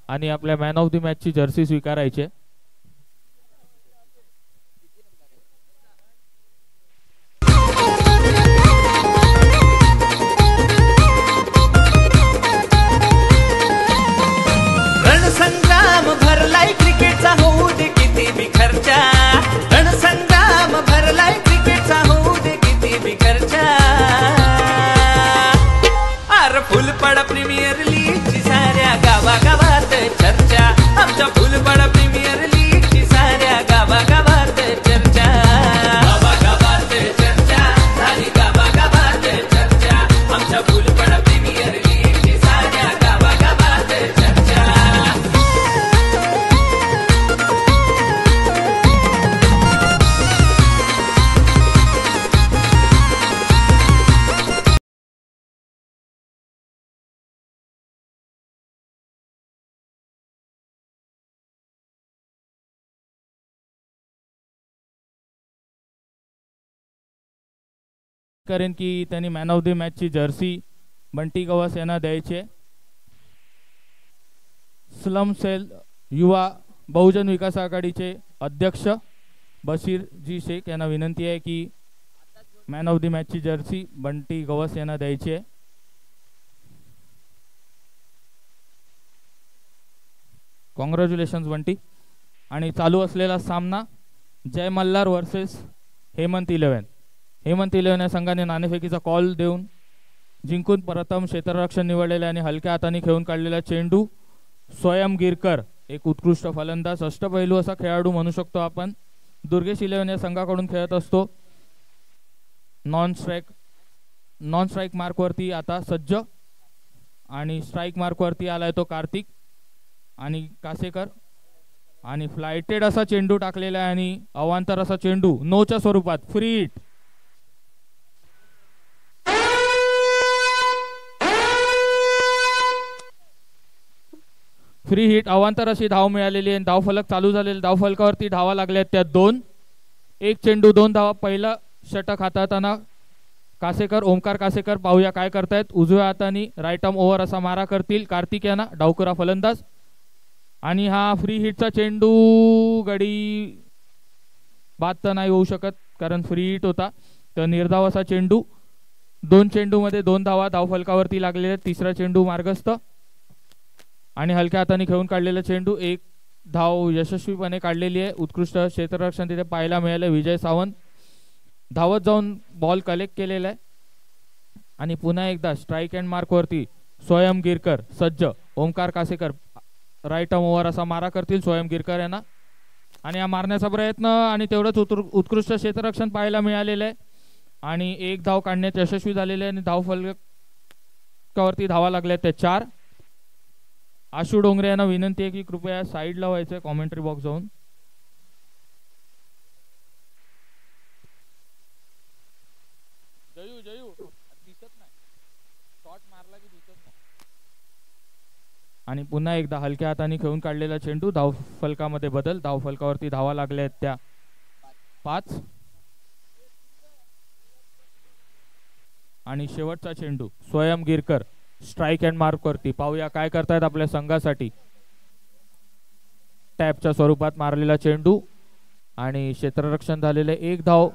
आणि आपल्या man of the मॅचची जर्सी स्वीकारायची आहे. रणसंग्राम भरलाय क्रिकेटचा होऊ दे किती बी खर्चा. रणसंग्राम भरलाय क्रिकेटचा होऊ दे किती बी खर्चा. अर फुलपड प्रीमियर लीगची साऱ्या गावागावात चर्चा. आमच्या फुलपड प्रीमियर लीगची साऱ्या गावागावात चर्चा. गावागावात चर्चा झाली गावागावात चर्चा. आमच्या फुलपड प्रीमियर लीगची साऱ्या गावागावात चर्चा. करेन की त्यांनी मॅन ऑफ द मॅचची जर्सी बंटी गवस यांना द्यायचे. स्लम सेल युवा बहुजन विकास आघाडीचे अध्यक्ष बशीरजी शेख यांना विनंती आहे की मॅन ऑफ द मॅचची जर्सी बंटी गवस यांना द्यायची आहे. कॉंग्रॅच्युलेशन्स बंटी. आणि चालू असलेला सामना जय मल्हार वर्सेस हेमंत 11. हेमंत 11 या संघाने नाणेफेकीचा कॉल देऊन जिंकून प्रथम क्षेत्ररक्षण निवडलेले आणि हलक्या हाताने खेळून काढलेला चेंडू स्वयं गिरकर एक उत्कृष्ट फलंदाज अष्टपैलू असा खेळाडू म्हणू शकतो आपण. दुर्गेश 11 या संघाकडून खेळत असतो. नॉन स्ट्राईक मार्कवरती आता सज्ज आणि स्ट्राईक मार्कवरती आलाय तो कार्तिक आणि कासेकर. आणि फ्लायटेड असा चेंडू टाकलेला आहे आणि अवांतर असा चेंडू नोच्या स्वरूपात फ्री हिट. फ्री हिट अवांतर अशी धाव मिळालेली आहे. धावफलक चालू झालेले. धावफलकावरती धावा लागल्या त्या 2. एक चेंडू 2 धावा. पहिला षटक हाताळताना कासेकर ओमकार कासेकर पाहूया काय करतायत. उजव्या हाताने राईट आर्म ओव्हर असा मारा करतील कार्तिक यांना डावखुरा फलंदाज. आणि हा फ्री हिटचा चेंडू गडी बाद तर नाही होऊ शकत कारण फ्री हिट होता. तर निर्धाव असा चेंडू. 2 चेंडूमध्ये 2 धावा धावफलकावरती लागलेले आहेत. तिसरा चेंडू मार्गस्थ आणि हलक्या हाताने खेळून काढलेला चेंडू. 1 धाव यशस्वीपणे काढलेली आहे. उत्कृष्ट क्षेत्ररक्षण तिथे पाहायला मिळालं. विजय सावंत धावत जाऊन बॉल कलेक्ट केलेला आहे. आणि पुन्हा एकदा स्ट्राईक अँड मार्कवरती स्वयं गिरकर सज्ज. Omkar Kasekar right arm over असा मारा करतील स्वयं गिरकर यांना. आणि हा मारण्याचा प्रयत्न आणि तेवढंच उत्कृष्ट क्षेत्ररक्षण पाहायला मिळालेलं आहे. आणि 1 धाव काढण्यात यशस्वी झालेले आहे. आणि धावफलकावरती धावा लागल्या त्या 4. आशू डोंगरे यांना विनंती आहे की कृपया साईडला व्हायचं कॉमेंट्री बॉक्स जाऊन. दिसत नाही. शॉट मारला की दिसत नाही. आणि पुन्हा एकदा हलक्या हाताने खेळून काढलेला चेंडू. धावफलकामध्ये बदल. धावफलकावरती धावा लागल्या आहेत त्या 5. आणि शेवटचा चेंडू स्वयं गिरकर स्ट्राईक अँड मार्क वरती. पाहूया काय करतायत आपल्या संघासाठी. टॅपच्या स्वरूपात मारलेला चेंडू आणि क्षेत्ररक्षण झालेले. 1 धाव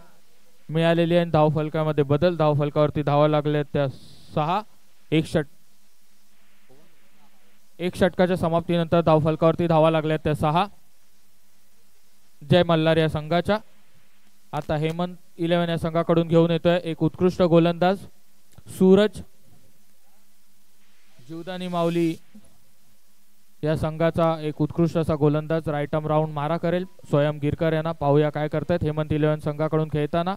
मिळालेली आहे. धावफलकामध्ये बदल. धावफलकावरती धावा लागल्या त्या 6. एक षटकाच्या समाप्तीनंतर धावफलकावरती धावा लागल्या त्या 6 जय मल्हार या संघाच्या. आता हेमंत 11 या संघाकडून घेऊन येतोय एक उत्कृष्ट गोलंदाज सूरज. जीवदानी माऊली या संघाचा एक उत्कृष्ट असा गोलंदाज राईट आर्म राऊंड मारा करेल स्वयं गिरकर यांना. पाहूया काय करतायत हेमंत 11 संघाकडून खेळताना.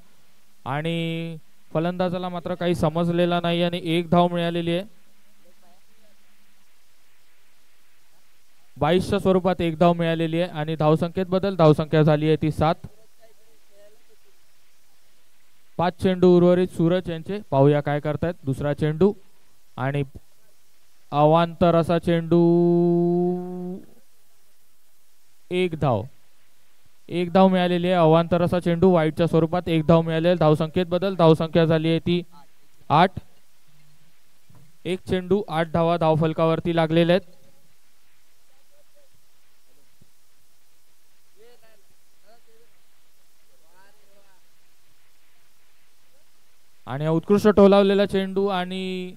आणि फलंदाजाला मात्र काही समजलेला नाही आणि 1 धाव मिळालेली आहे. 22च्या स्वरूपात 1 धाव मिळालेली आहे. आणि धावसंख्येत बदल. धावसंख्या झाली आहे ती 7. 5 चेंडू उर्वरित सूरज यांचे. पाहूया काय करतायत. दुसरा चेंडू आणि अवांतर असा चेंडू. 1 धाव. 1 धाव मिळालेली आहे. अवांतर असा चेंडू वाईटच्या स्वरूपात 1 धाव मिळालेली. धावसंख्येत बदल. धावसंख्या झाली आहे ती 8. 1 चेंडू 8 धावा धावफलकावरती लागलेले आहेत. आणि उत्कृष्ट टोलावलेला चेंडू आणि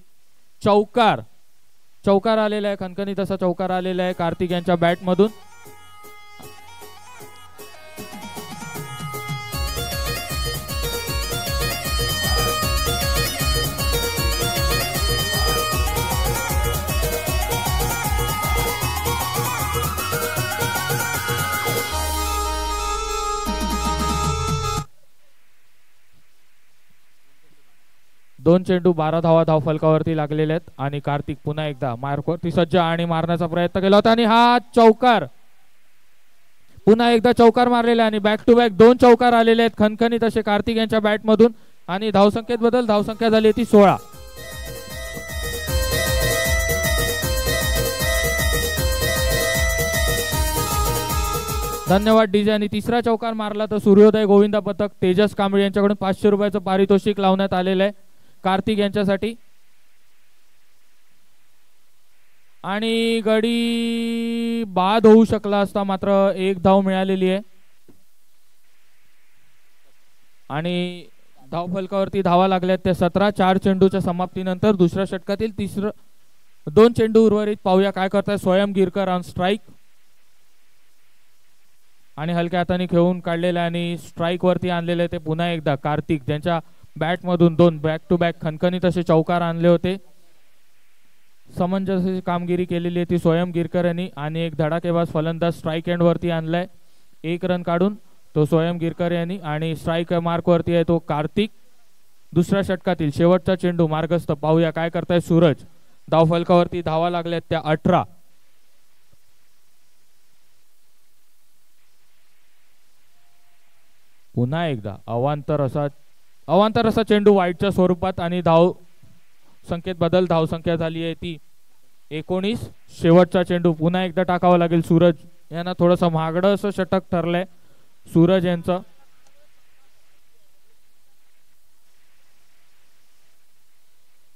चौकार आलेला आहे, खणखणीत असा चौकार आलेला आहे कार्तिक यांच्या बॅट मधून. दोन चेंडू 12 धावा धावफलकावरती लागलेले आहेत आणि कार्तिक पुन्हा एकदा मार्कवरती सज्ज आणि मारण्याचा प्रयत्न केला होता आणि हा चौकार, पुन्हा एकदा चौकार मारलेला आणि बॅक टू बॅक 2 चौकार आलेले आहेत खणखणीत असे कार्तिक यांच्या बॅट मधून. आणि धावसंख्येत बदल, धावसंख्या झाली ती 16. धन्यवाद डीजे. आणि तिसरा चौकार मारला तर सूर्योदय गोविंदा पथक तेजस कांबळे यांच्याकडून 500 रुपयाचं पारितोषिक लावण्यात आलेलं आहे कार्तिक यांच्यासाठी. आणि गडी बाद होऊ शकला असता, मात्र 1 धाव मिळालेली आहे. आणि धावफलकावरती धावा लागल्यात त्या 17. 4 चेंडूच्या समाप्तीनंतर दुसऱ्या षटकातील 2 चेंडू उर्वरित. पाहूया काय करताय स्वयं गिरकर ऑन स्ट्राईक. आणि हलक्या हाताने खेळून काढलेले आणि स्ट्राईक वरती आणलेले ते पुन्हा एकदा कार्तिक, ज्यांच्या बॅट मधून 2 बॅक टू बॅक खणखणीत असे चौकार आणले होते. समंजस कामगिरी केलेली आहे ती स्वयं गिरकर यांनी. आणि एक धडाकेबाज फलंदाज स्ट्राईक एंड वरती आणलाय 1 रन काढून, तो स्वयं गिरकर यांनी. आणि स्ट्राईक मार्क वरती आहे तो कार्तिक. दुसऱ्या षटकातील शेवटचा चेंडू मार्गस्थ. पाहूया काय करताय सूरज. धावफलकावरती धावा लागल्यात त्या 18. पुन्हा एकदा अवांतर असा चेंडू वाईटच्या स्वरूपात आणि धाव संख्येत बदल. धावसंख्या झाली आहे ती 19. शेवटचा चेंडू पुन्हा एकदा टाकावा लागेल सूरज यांना. थोडंसं महागडं असं षटक ठरलंय सूरज यांचं.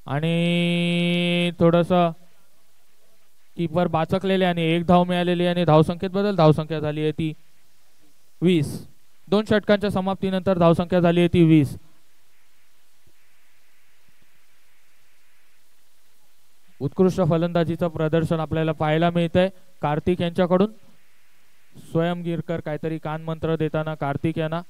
आणि थोडंसं कीपर बाचकलेले आणि 1 धाव मिळालेली आणि धावसंख्येत बदल. धावसंख्या झाली आहे ती 20. 2 षटकांच्या समाप्तीनंतर धावसंख्या झाली आहे ती 20. उत्कृष्ट फलंदाजीचं प्रदर्शन आपल्याला पाहायला मिळतंय कार्तिक यांच्याकडून. स्वयं गिरकर काहीतरी कान मंत्र देताना कार्तिक यांना.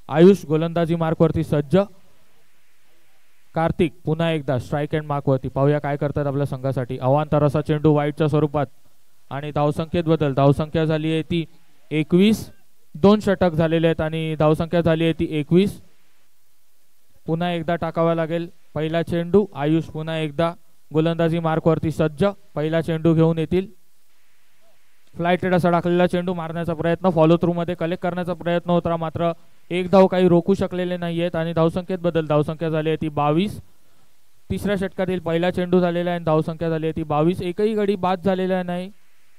आयुष गोलंदाजी मार्क वरती सज्ज. कार्तिक पुन्हा एकदा स्ट्राईक एंड मार्क वरती. पाहूया काय करतात आपल्या संघासाठी. अवांतर असा चेंडू वाईटच्या स्वरूपात आणि धावसंख्येत बदल. धावसंख्या झाली आहे ती 21. 2 षटक झालेले आहेत आणि धावसंख्या झाली आहे ती 21. पुन्हा एकदा टाकावा लागेल पहिला चेंडू. आयुष पुन्हा एकदा गोलंदाजी मार्क वरती सज्ज. पहिला चेंडू घेऊन येतील. फ्लायटेड असा टाकलेला चेंडू मारण्याचा प्रयत्न, फॉलो थ्रू मध्ये कलेक्ट करण्याचा प्रयत्न होता, मात्र 1 धाव काही रोखू शकलेले नाहीयेत. आणि धावसंख्येत बदल. धावसंख्या झाली आहे ती 22. तिसऱ्या षटकातील पहिला चेंडू झालेला आहे आणि धावसंख्या झाली आहे ती 22. एकही गडी बाद झालेला नाही.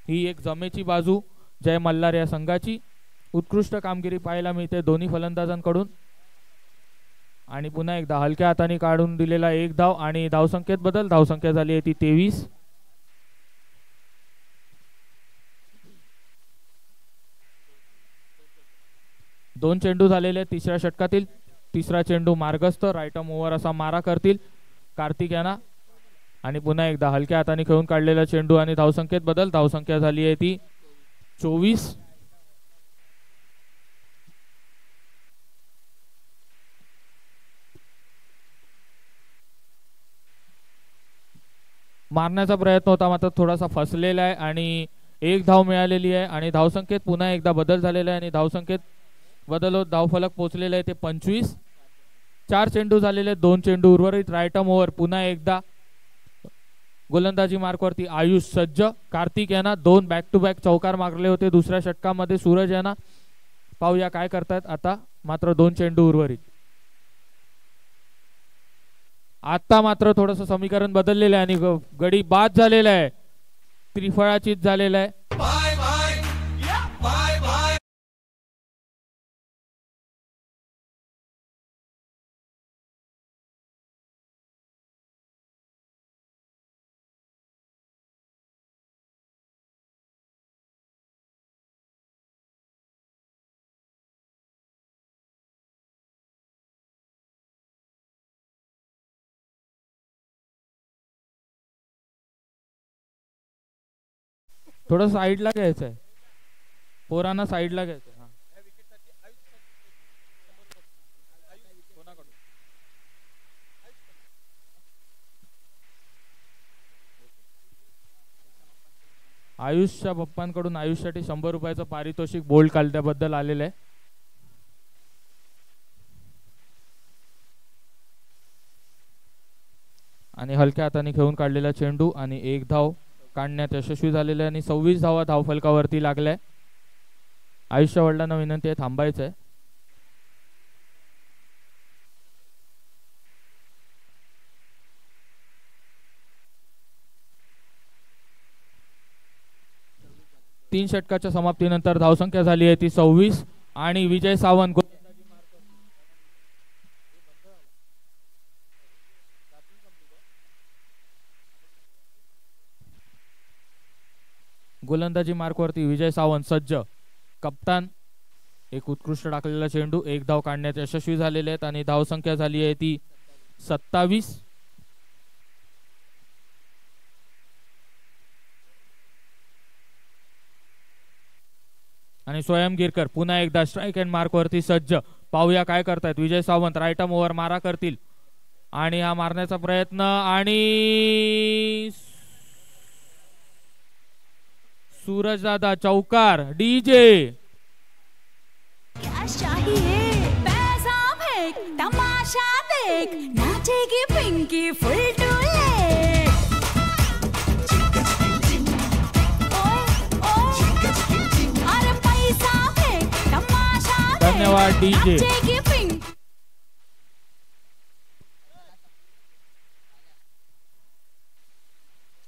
ही एक जमेची बाजू जय मल्हार या संघाची. उत्कृष्ट कामगिरी पाहायला मिळते दोन्ही फलंदाजांकडून. आणि पुन्हा एकदा हलक्या हाताने काढून दिलेला 1 धाव आणि धावसंख्येत बदल. धावसंख्या झाली आहे ती 23. दोन चेंडू झालेले तिसऱ्या षटकातील. तिसरा चेंडू मार्गस्थ. राईट आर्म ओव्हर असा मारा करतील कार्तिक यांना. आणि पुन्हा एकदा हलक्या हाताने खेळून काढलेला चेंडू आणि धावसंख्येत बदल. धावसंख्या झाली आहे ती 24. मारण्याचा प्रयत्न होता मात्र थोडासा फसलेला आहे आणि 1 धाव मिळालेली आहे. आणि धावसंख्येत पुन्हा एकदा बदल झालेला आहे आणि धावसंख्येत बदल होत धावफलक पोहोचलेला आहे ते 25. 4 चेंडू झालेले, 2 चेंडू उर्वरित. Right arm over. पुन्हा एकदा गोलंदाजी मार्कवरती आयुष सज्ज. कार्तिक यांना 2 बॅक टू बॅक चौकार मारले होते दुसऱ्या षटकामध्ये सूरज यांना. पाहूया काय करतात आता. मात्र 2 चेंडू उर्वरित. आता मात्र थोडस समीकरण बदललेलं आहे आणि गडी बाद झालेला आहे. त्रिफळाचीत झालेला आहे. थोडं साईडला घ्यायचंय, पोरांना साईडला घ्यायचंय. आयुषच्या पप्पांकडून आयुषसाठी 100 रुपयाचं पारितोषिक बोल्ड काढल्याबद्दल आलेलं आहे. आणि हलक्या हाताने खेळून काढलेला चेंडू आणि 1 धाव काढण्यात यशस्वी झालेला आहे आणि 26 धावा धावफलकावरती लागल्या. आयुषच्या वडिलांना विनंती आहे थांबायचं आहे. तीन षटकाच्या समाप्तीनंतर धावसंख्या झाली आहे ती 26 आणि विजय सावंत गोलंदाजी मार्कवरती. विजय सावंत सज्ज, कप्तान. एक उत्कृष्ट टाकलेला चेंडू, 1 धाव काढण्यात यशस्वी झालेले आहेत आणि धावसंख्या झाली आहे ती 27. आणि स्वयं गिरकर पुन्हा एकदा स्ट्राईक अँड मार्क वरती सज्ज. पाहूया काय करतायत विजय सावंत. राईट आर्म ओव्हर मारा करतील आणि हा मारण्याचा प्रयत्न आणि सूरज दादा चौकार. डीजे क्या चाहिए, पैसा फेंक, तमाशा देख, नाचेगी पिंकी फुल टूले. अरे पैसा फेंक, तमाशा देख, धन्यवाद डीजे. नाचेगी पिंकी.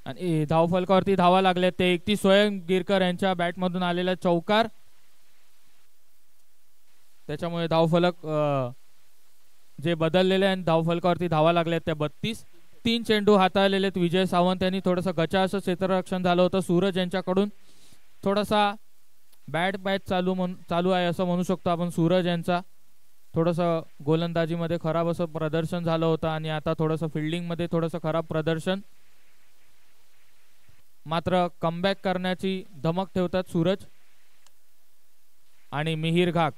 आणि धावफलकावरती धावा लागल्या ते 31 स्वयं गिरकर यांच्या बॅट मधून आलेला चौकार. त्याच्यामुळे धावफलक जे बदललेले आणि धावफलकावरती धावा लागल्या त्या 32. 3 चेंडू हाताळलेले विजय सावंत यांनी. थोडंसं गचा असं क्षेत्ररक्षण झालं होतं सूरज यांच्याकडून. थोडासा बॅट बॅट चालू आहे असं म्हणू शकतो आपण. सूरज यांचा थोडंसं गोलंदाजीमध्ये खराब असं प्रदर्शन झालं होतं आणि आता थोडंसं फिल्डिंगमध्ये थोडंसं खराब प्रदर्शन. मात्र कमबॅक करण्याची धमक ठेवतात सूरज. आणि मिहिर घाग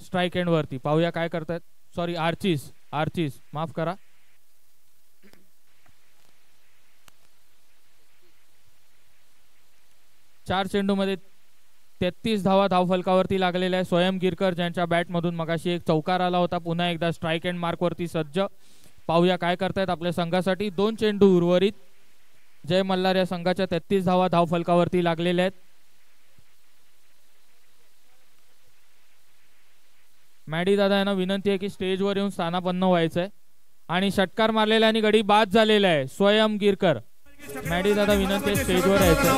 स्ट्राईक एंड वरती. पाहूया काय करतायत. सॉरी आर्चिस माफ करा. चार चेंडू मध्ये 33 धावा धावफलकावरती लागलेल्या आहे. स्वयं गिरकर ज्यांच्या बॅट मधून मगाशी एक चौकार आला होता. पुन्हा एकदा स्ट्राईक एंड मार्क वरती सज्ज. पाहूया काय करतायत आपल्या संघासाठी. 2 चेंडू उर्वरित. जय मल्हार या संघाच्या 33 धावा धावफलकावरती लागलेल्या आहेत. मॅडी दादा यांना विनंती आहे की स्टेजवर येऊन स्थानापन्न व्हायचंय. आणि षटकार मारलेला आणि गडी बाद झालेला आहे स्वयं गिरकर. मॅडी दादा विनंती आहे स्टेजवर यायचं.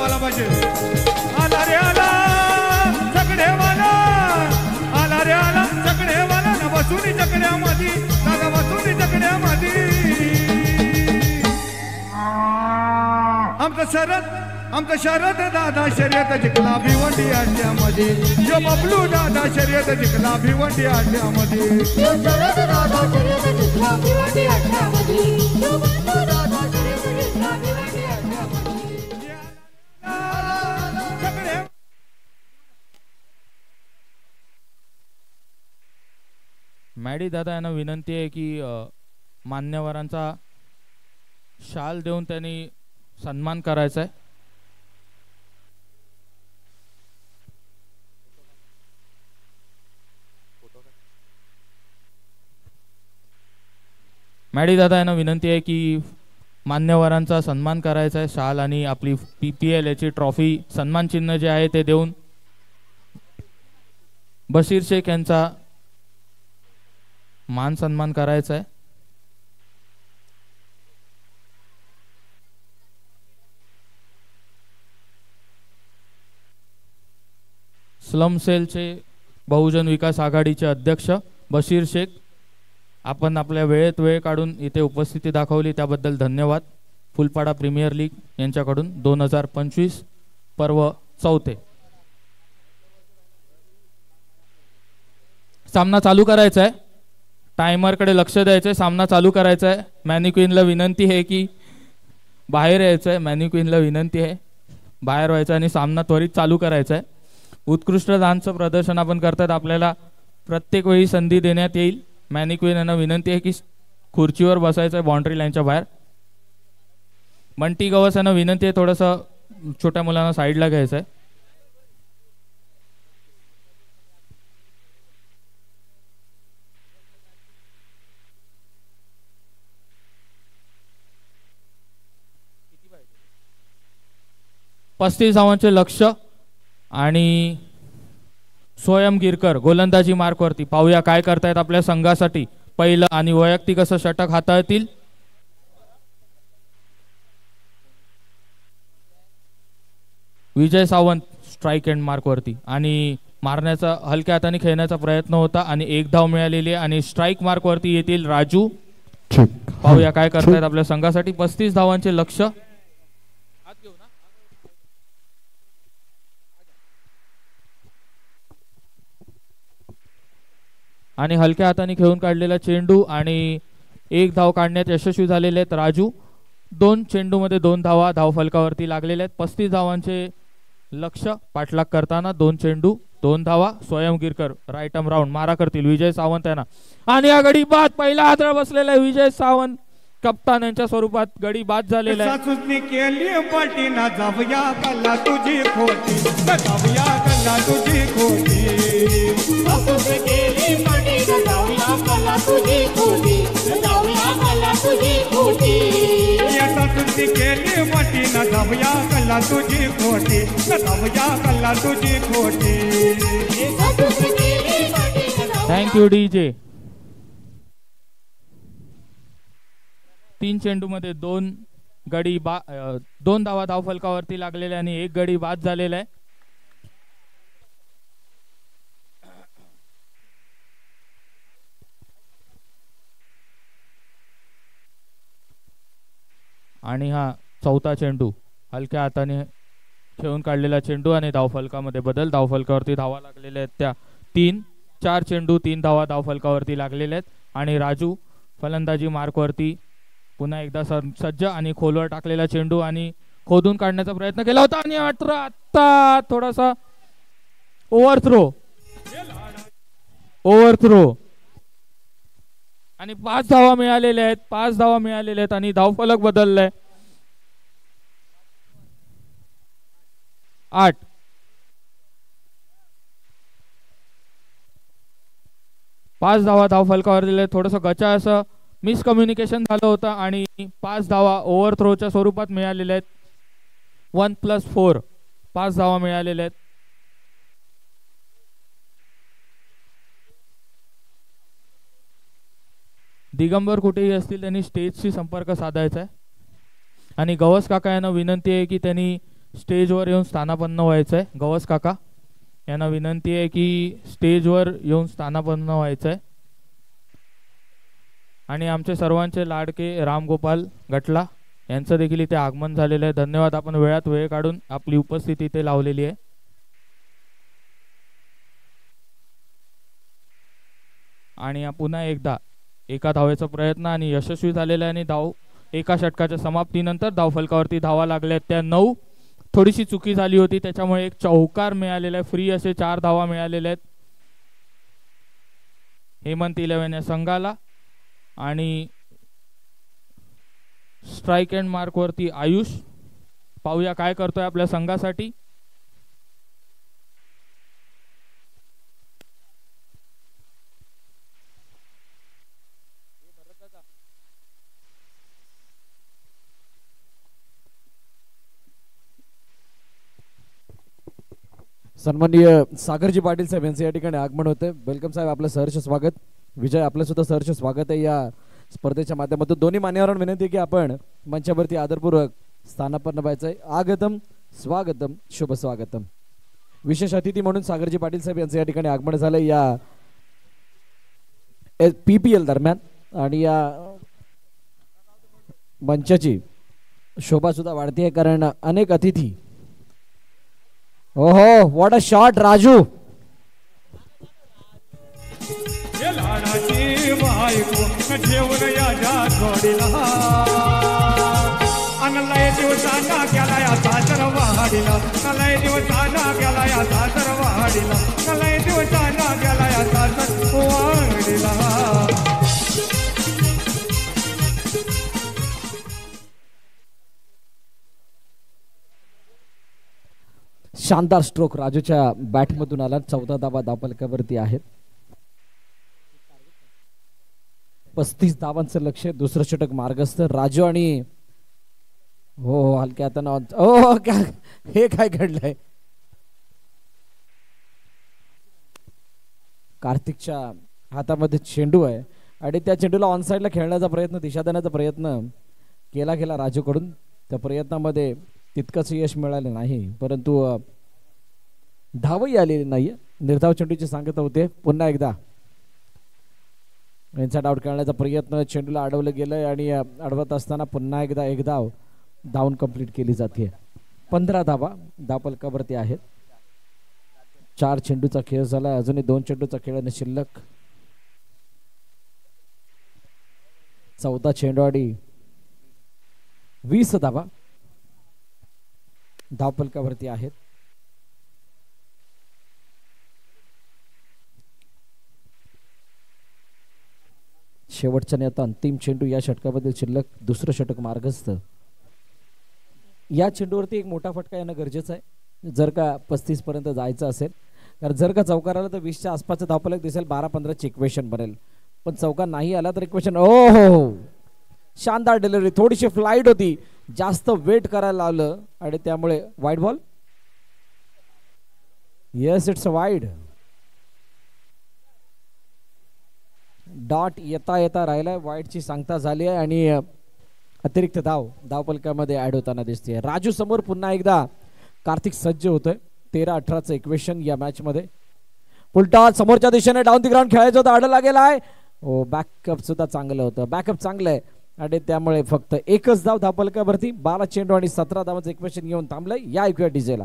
आमचं शरद दादा शर्यत जिंकला भिवंडी अड्ड्यामध्ये. जो बबलू दादा शर्यत जिंकला भिवंडी अड्ड्यामध्ये. मॅडी दादा यांना विनंती आहे की मान्यवरांचा शाल देऊन त्यांनी सन्मान करायचा आहे. मॅडी दादा यांना विनंती आहे की मान्यवरांचा सन्मान करायचा आहे. शाल आणि आपली PPL याची ट्रॉफी सन्मान चिन्ह जे आहे ते देऊन बशीर शेख यांचा मान सन्मान करायचा आहे. स्लम सेलचे बहुजन विकास आघाडीचे अध्यक्ष बशीर शेख, आपण आपल्या वेळेत वेळ काढून इथे उपस्थिती दाखवली त्याबद्दल धन्यवाद. फुलपाडा प्रीमियर लीग यांच्याकडून 2025 पर्व 4. सामना चालू करायचा आहे. टायमरकडे लक्ष द्यायचं आहे. सामना चालू करायचा आहे. मॅन्युक्विनला विनंती आहे की बाहेर यायचं आहे. मॅन्युक्विनला विनंती आहे बाहेर व्हायचं आणि सामना त्वरित चालू करायचा आहे. उत्कृष्ट डान्सचं प्रदर्शन आपण करतात, आपल्याला प्रत्येक वेळी संधी देण्यात येईल. मॅनिक्विन यांना विनंती आहे की खुर्चीवर बसायचं आहे बाउंड्री लाईनच्या बाहेर. बंटी गवस यांना विनंती आहे थोडंसं छोट्या मुलांना साईडला घ्यायचं आहे. पस्तीस धावांचे लक्ष आणि स्वयं गिरकर गोलंदाजी मार्कवरती. पाहूया काय करतायत आपल्या संघासाठी. पहिलं आणि वैयक्तिक असं षटक हाताळतील. विजय सावंत स्ट्राईक एंड मार्कवरती आणि मारण्याचा हलक्या हाताने खेळण्याचा प्रयत्न होता आणि एक धाव मिळालेली आहे आणि स्ट्राईक मार्कवरती येतील राजू. पाहूया काय करतायत आपल्या संघासाठी. 35 धावांचे लक्ष. आणि हलक्या हाताने खेळून काढलेला चेंडू आणि एक धाव काढण्यात यशस्वी झालेले आहेत राजू. 2 चेंडूमध्ये 2 धावा धावफलकावरती लागलेल्या आहेत. 35 धावांचे लक्ष पाठलाग करताना 2 चेंडू 2 धावा. स्वयं गिरकर राईट आर्म राऊंड मारा करतील विजय सावंत यांना आणि या गडी बाद. पहिला आदळ बसलेला आहे विजय सावंत कप्तान यांच्या स्वरूपात. गडी बाद झालेला आहे. केली पाठी ना जाऊया कल्ला तुझी खोटी, जाऊया कल्ला तुझी खोटी. केली पाठी ना जाऊया कल्ला तुझी खोटी, जाऊया कल्ला तुझी खोटी. Thank you DJ. 3 चेंडू मध्ये 2 गडी 2 धावा धावफलकावरती लागलेल्या आणि 1 गडी बाद झालेला आहे. आणि हा 4था चेंडू हलक्या हाताने खेळून काढलेला चेंडू आणि धावफलकामध्ये बदल. धावफलकावरती धावा लागलेल्या आहेत त्या 3. 4 चेंडू 3 धावा धावफलकावरती लागलेल्या आहेत आणि राजू फलंदाजी मार्कवरती पुन्हा एकदा सज्ज आणि खोलवर टाकलेला चेंडू आणि खोदून काढण्याचा प्रयत्न केला होता आणि आता थोडासा ओव्हर थ्रो आणि 5 धावा मिळालेल्या आहेत. 5 धावा मिळालेल्या आहेत आणि धावफलक बदललाय. 8. पाच धावा धावफलकावर दिले. थोडंसं गचा असं मिसकम्युनिकेशन झालं होतं आणि 5 धावा ओव्हर थ्रोच्या स्वरूपात मिळालेल्या आहेत. 1+4 5 धावा मिळालेल्या आहेत. दिगंबर कुठेही असतील त्यांनी स्टेजशी संपर्क साधायचा आहे आणि गवस काका यांना विनंती आहे की त्यांनी स्टेजवर येऊन स्थानापन्न व्हायचं आहे. गवस काका यांना विनंती आहे की स्टेजवर येऊन स्थानापन्न व्हायचं आहे. आणि आमचे सर्वांचे लाडके रामगोपाल गटला यांचं देखील इथे आगमन झालेलं आहे. धन्यवाद, आपण वेळात वेळ काढून आपली उपस्थिती इथे लावलेली आहे. आणि पुन्हा एकदा एका धावेचा प्रयत्न आणि यशस्वी झालेला आहे आणि धाव एका षटकाच्या समाप्तीनंतर धावफलकावरती धावा लागल्या त्या 9. थोडीशी चुकी झाली होती त्याच्यामुळे एक चौकार मिळालेला आहे. फ्री असे 4 धावा मिळालेल्या आहेत हेमंत 11 या संघाला. आणि स्ट्राईक अँड मार्क वरती आयुष. पाहूया काय करतोय आपल्या संघासाठी. सन्माननीय सागरजी पाटील साहेब यांचे या ठिकाणी आगमन होते. वेलकम साहेब, आपलं सहर्ष स्वागत. विजय, आपलं सुद्धा सहर्ष स्वागत आहे या स्पर्धेच्या माध्यमातून. दोन्ही मान्यवरांना विनंती की आपण मंचावरती आदरपूर्वक स्थानापन्न व्हायचं आहे. आगतम स्वागतम शुभ स्वागतम. विशेष अतिथी म्हणून सागरजी पाटील साहेब यांचे या ठिकाणी आगमन झालं या PPL दरम्यान आणि या मंचाची शोभा सुद्धा वाढते कारण अनेक अतिथी. ओहो, व्हॉट अ शॉट राजू. लाडाची बायको ठेवून या जोडीला अनलाय दिवसांना गेला या सासरवाडीला, लय दिवसांना गेला या सासरवाडीला, लय दिवसांना गेला या सासरवाडीला. शानदार स्ट्रोक राजूच्या बॅटमधून आला. 14 धावा धावफलकावरती आहेत. 35 धावांचं लक्ष. दुसरं षटक मार्गस्थ. राजू आणि हो हलक्या हातानं ओ काय हे काय घडलंय. कार्तिकच्या हातामध्ये चेंडू आहे आणि त्या चेंडूला ऑन साईडला खेळण्याचा प्रयत्न, दिशा देण्याचा प्रयत्न केला गेला राजूकडून. त्या प्रयत्नामध्ये तितकंच यश मिळालं नाही, परंतु धावही आलेली नाहीये. निर्धाव चेंडूची सांगत होते. पुन्हा एकदा इनसाइड आउट करण्याचा प्रयत्न. चेंडूला अडवलं गेलंय आणि अडवत असताना पुन्हा एकदा एक धाव धावून कंप्लीट केली जाते. 15 धावा धावफलकावरती आहेत. 4 चेंडूचा खेळ झाला. अजूनही 2 चेंडूचा खेळ शिल्लक. 14 चेंडू आणि 20 धावा धावफलकावरती आहेत. शेवटच्या आणि आता अंतिम चेंडू या षटकामध्ये शिल्लक. दुसरं षटक मार्गस्थ. या चेंडूवरती एक मोठा फटका येणं गरजेचं आहे जर का 35 पर्यंत जायचं असेल. कारण जर का चौकार आला तर 20च्या आसपासचं धावफलक दिसेल. 12-15ची इक्वेशन बनेल. पण चौकार नाही आला तर इक्वेशन ओ हो. शानदार डिलिव्हरी. थोडीशी फ्लाईट होती, जास्त वेट करायला लावलं आणि त्यामुळे wide ball. Yes it's wide. Dot येता येता राहिलाय. वाईडची सांगता झाली आहे आणि अतिरिक्त धाव धावफलकामध्ये ऍड होताना दिसते. राजू समोर पुन्हा एकदा कार्तिक सज्ज होतोय. 13-18चं इक्वेशन या मॅच मध्ये. उलटा समोरच्या दिशेने डाऊन दी ग्राउंड खेळायचं होतं, आडं लागेल आहे. हो बॅकअप सुद्धा चांगलं होतं. बॅकअप चांगलं आहे आणि त्यामुळे फक्त एकच धाव धावफलकावरती. 12 चेंडू आणि 17 धावांचं इक्वेशन घेऊन थांबलंय. या ऐकूया डीजेला.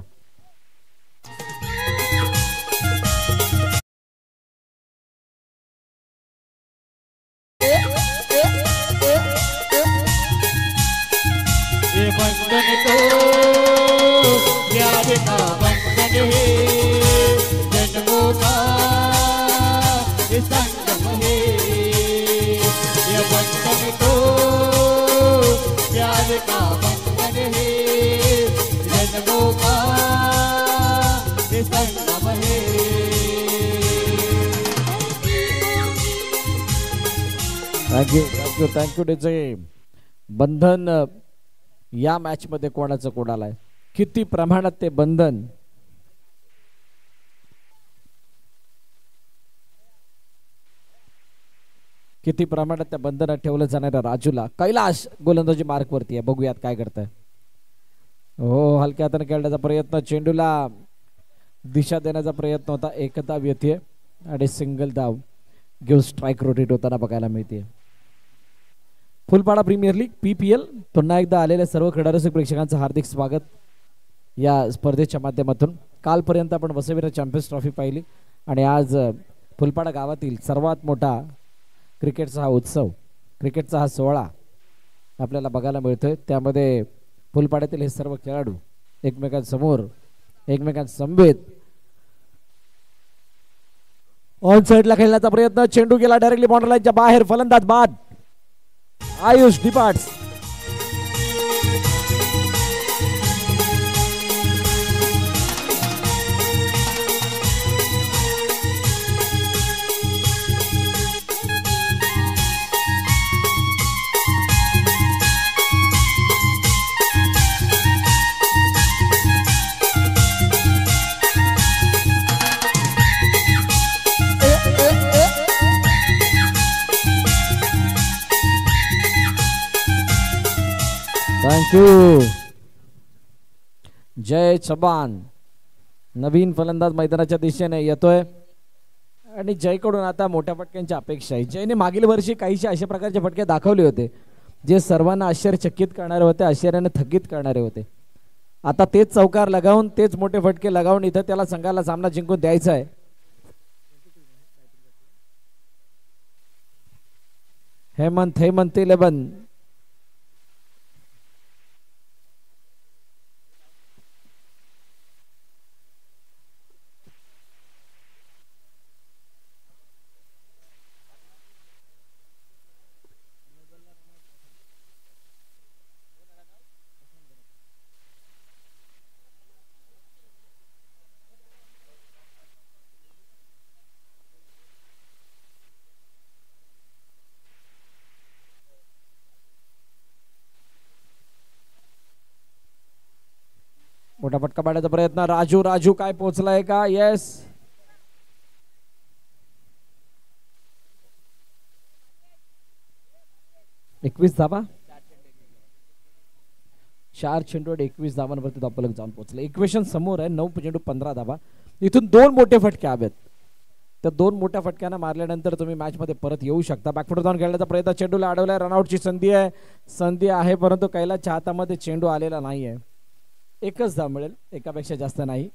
बंधन तो प्यार का बंधन है, जन्मों का ये संगम है. ये बंधन तो प्यार का बंधन है, जन्मों का ये संगम है. Thank you DJ. बंधन या मॅच मध्ये कोणाचं कोणाला आहे, किती प्रमाणात ते बंधन किती प्रमाणात त्या बंधनात ठेवलं जाणाऱ्या राजूला. कैलाश गोलंदाजी मार्क वरती आहे. बघूयात काय करताय. हो हलक्या हाताने खेळण्याचा प्रयत्न. चेंडूला दिशा देण्याचा प्रयत्न होता. एक धाव येते आणि सिंगल धाव घेऊन स्ट्राईक रोटेट होताना बघायला मिळते. फुलपाडा प्रीमियर लीग PPL पुन्हा एकदा आलेल्या सर्व क्रीडारसिक प्रेक्षकांचं हार्दिक स्वागत या स्पर्धेच्या माध्यमातून. कालपर्यंत आपण वसईविरा चॅम्पियन्स ट्रॉफी पाहिली आणि आज फुलपाडा गावातील सर्वात मोठा क्रिकेटचा हा उत्सव, क्रिकेटचा हा सोहळा आपल्याला बघायला मिळतोय. त्यामध्ये फुलपाड्यातील हे सर्व खेळाडू एकमेकांसमोर एकमेकांसमवेत ऑन साइडला खेळण्याचा प्रयत्न. चेंडू गेला डायरेक्टली बाउंड्री लाईनच्या बाहेर. फलंदाज बाद. आयुष डिपार्ट्स. थँक्यू. जय चबान नवीन फलंदाज मैदानाच्या दिशेने येतोय आणि जयकडून आता मोठ्या फटक्यांची अपेक्षा आहे. जयने मागील वर्षी काहीशे अशा प्रकारचे फटके दाखवले होते जे सर्वांना आश्चर्यचकित करणारे होते, आश्चर्याने थकीत करणारे होते. आता तेच चौकार लगावून, तेच मोठे फटके लगावून इथं त्याला संघाला सामना जिंकून द्यायचा आहे. हेमंत 11. मोठा फटका पाडण्याचा प्रयत्न. राजू राजू काय पोहोचलाय का? येस. एकवीस धाबा, 4 चेंडू 21 धावांवरती धावफलक जाऊन पोहोचले. इक्वेशन समोर आहे. 9 चेंडू 15 धाबा. इथून 2 मोठे फटके हवेत. त्या 2 मोठ्या फटक्यांना मारल्यानंतर तुम्ही मॅच मध्ये परत येऊ शकता. बॅकफुट जाऊन खेळण्याचा प्रयत्न. चेंडूला अडवलाय. रनआउटची संधी आहे परंतु कैलासच्या हातामध्ये चेंडू आलेला नाहीये. एकच धाव मिळेल, एकापेक्षा जास्त नाही.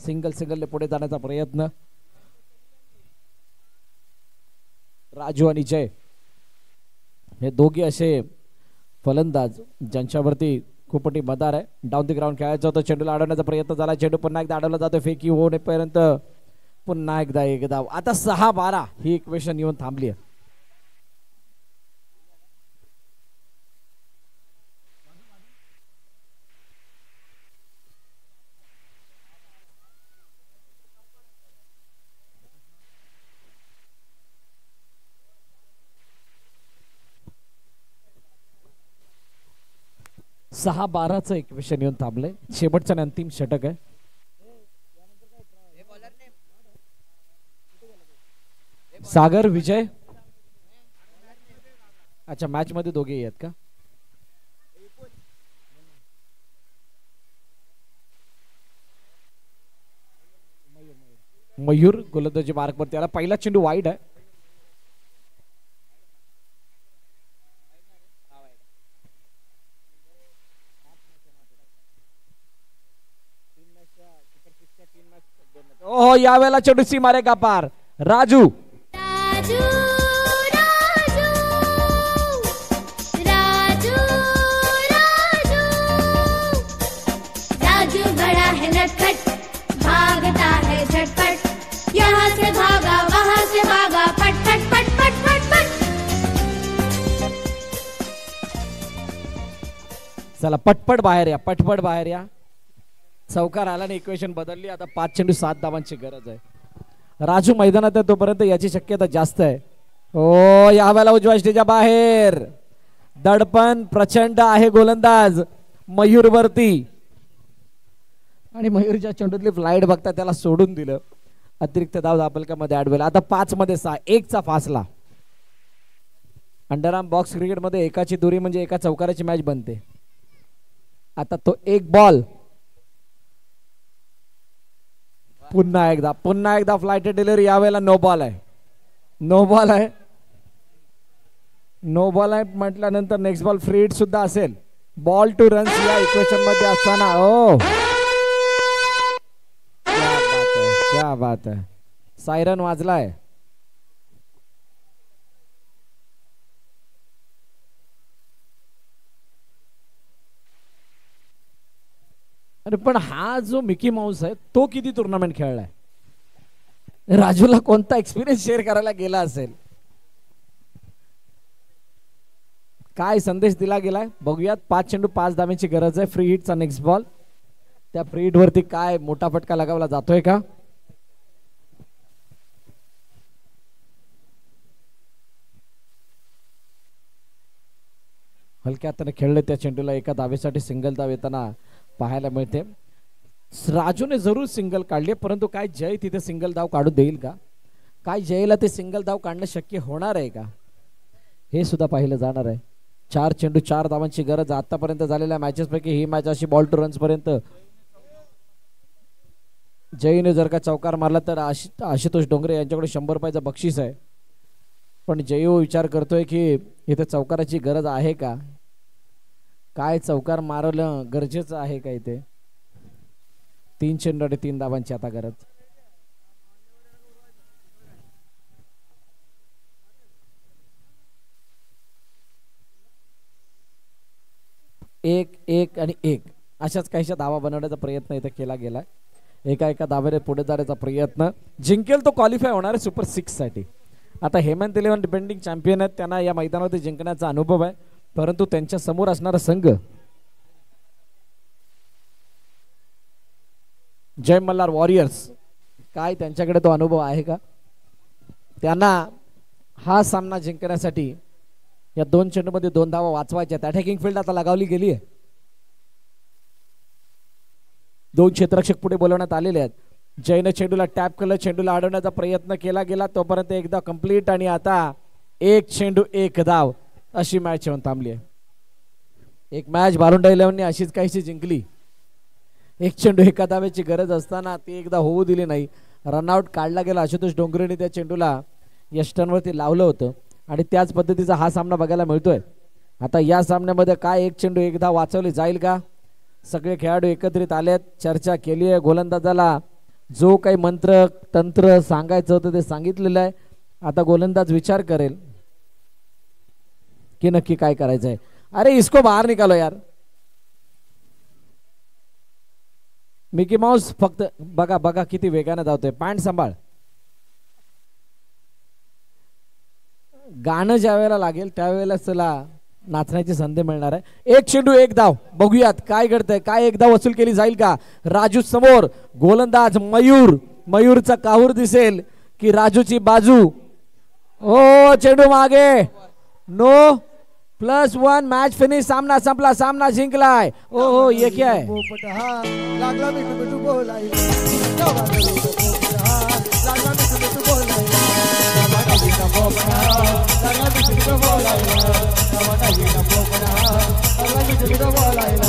सिंगलने पुढे जाण्याचा प्रयत्न. राजू आणि जय हे दोघे असे फलंदाज ज्यांच्यावरती खूप मोठी मदार आहे. डाऊन द ग्राउंड खेळायचा होता. चेंडूला अडवण्याचा प्रयत्न झाला. चेंडू पुन्हा एकदा अडवला जातो. फेकी होण्यापर्यंत पुन्हा एकदा एक धाव. आता 6-12 ही इक्वेशन येऊन थांबली आहे. सहा 12चं इक्वेशन येऊन थांबलंय. शेवटचं आणि अंतिम षटक आहे. सागर विजय. अच्छा, मॅच मध्ये दोघे आहेत का? मयूर गोलंदाजी मार्क वरती आला. पहिला चेंडू वाईड आहे. ओहो, यावेळेला चेंडू सीमारे का पार. राजू राजू राजू राजू राजू राजू बड़ा है नटखट, भागता है झटपट, यहाँ से भागा वहाँ से भागा, पट पट पट पट पट पट. चला पटपट बाहेर या, पटपट बाहेर या. चौकार आला आणि इक्वेशन बदलली. आता 5 चेंडू 7 धावांची गरज आहे. राजू मैदानात आहे तोपर्यंत याची शक्यता जास्त आहे. ओ, यावेळेला उजव्या स्टेजच्या बाहेर. दडपण प्रचंड आहे गोलंदाज मयूर वरती आणि मयूरच्या चेंडूतली फ्लाईट बघता त्याला सोडून दिलं. अतिरिक्त धाव धापलकामध्ये अडवेल. आता 5 मध्ये 6, 1चा फासला. अंडरआर्म बॉक्स क्रिकेट मध्ये एकाची दुरी म्हणजे एका चौकाराची मॅच बनते. आता तो एक बॉल. पुन्हा एकदा फ्लाइट डिलिव्हरी. यावेळेला नो बॉल आहे. नो बॉल आहे म्हटल्यानंतर नेक्स्ट बॉल फ्री हिट सुद्धा असेल. बॉल टू रन्स या इक्वेशन मध्ये असताना. ओ, क्या बात है. सायरन वाजलाय. अरे पण हा जो मिकी माऊस आहे तो किती टुर्नामेंट खेळलाय. राजूला कोणता एक्सपिरियन्स शेअर करायला गेला असेल. काय संदेश दिला गेलाय बघूयात. 5 चेंडू 5 धावांची गरज आहे. फ्री हिटचा नेक्स्ट बॉल. त्या फ्री हिट वरती काय मोठा फटका लगावला जातोय का? हलक्या हाताने खेळले त्या चेंडूला. एका धावेसाठी सिंगल धाव येताना पाहायला मिळते. राजूने जरूर सिंगल काढले परंतु काय जय तिथे सिंगल धाव काढून देईल का? काय जयला ते सिंगल धाव काढणं शक्य होणार आहे का? हे सुद्धा पाहिलं जाणार आहे. 4 चेंडू 4 धावांची गरज. आतापर्यंत झालेल्या मॅचेस पैकी ही मॅच अशी बॉल टू रन्स पर्यंत. जयने जर का चौकार मारला तर आशुतोष डोंगरे यांच्याकडे 100 रुपयाचं बक्षीस आहे. पण जयो विचार करतोय की इथे चौकाराची गरज आहे का? काय चौकार मारलं गरजेचं आहे का इथे? 3 चेंडू 3 धावांची आता गरज. एक आणि 1 अशाच काहीशा धावा बनवण्याचा प्रयत्न इथे केला गेलाय. एका धावेने पुढे जाण्याचा प्रयत्न. जिंकेल तो क्वालिफाय होणार आहे सुपर 6 साठी. आता हेमंत इलेव्हन डिपेंडिंग चॅम्पियन आहेत. त्यांना या मैदानावरती जिंकण्याचा अनुभव आहे परंतु त्यांच्या समोर असणारा संघ जय मल्हार वॉरियर्स. काय त्यांच्याकडे तो अनुभव आहे का? त्यांना हा सामना जिंकण्यासाठी या 2 चेंडूमध्ये 2 धावा वाचवायच्या. अटॅकिंग फील्ड आता लगावली गेली आहे. 2 क्षेत्ररक्षक पुढे बोलवण्यात आलेले आहेत. जयने चेंडूला टॅप केलं, चेंडूला अडवण्याचा प्रयत्न केला गेला, तोपर्यंत एकदा कंप्लीट आणि आता 1 चेंडू 1 धाव अशी मॅच येऊन थांबली आहे. एक मॅच भारुंडा 11ने अशीच काहीशी जिंकली. 1 चेंडू 1 धावेची गरज असताना ती एकदा होऊ दिली नाही. रनआउट काढला गेला. आशुतोष डोंगरेने त्या चेंडूला यष्टांवरती लावलं होतं आणि त्याच पद्धतीचा हा सामना बघायला मिळतोय. आता या सामन्यामध्ये काय 1 चेंडू 1 धाव वाचवली जाईल का? सगळे खेळाडू एकत्रित आलेत, चर्चा केली आहे. गोलंदाजाला जो काही मंत्र तंत्र सांगायचं होतं ते सांगितलेलं आहे. आता गोलंदाज विचार करेल की नक्की काय करायचं आहे. अरे इसको बाहेर निकालो यार. मिकी माऊस फक्त बघा बघा किती वेगाने धावतोय. पॅन्ट सांभाळ. गाणं ज्या वेळेला लागेल त्यावेळेला त्याला नाचण्याची संधी मिळणार आहे. 1 चेंडू 1 धाव. बघूयात काय घडतंय. काय 1 धाव वसूल केली जाईल का? राजू समोर, गोलंदाज मयूर. मयूरचा काहूर दिसेल की राजूची बाजू. ओ चेंडू मागे. नो +1. Match finish. सामना संपला. सामना जिंकलाय. ओ हो ये क्या है? लागला मिठू बोलायला. लागला मिठू बोलायला. लागला मिठू बोलायला.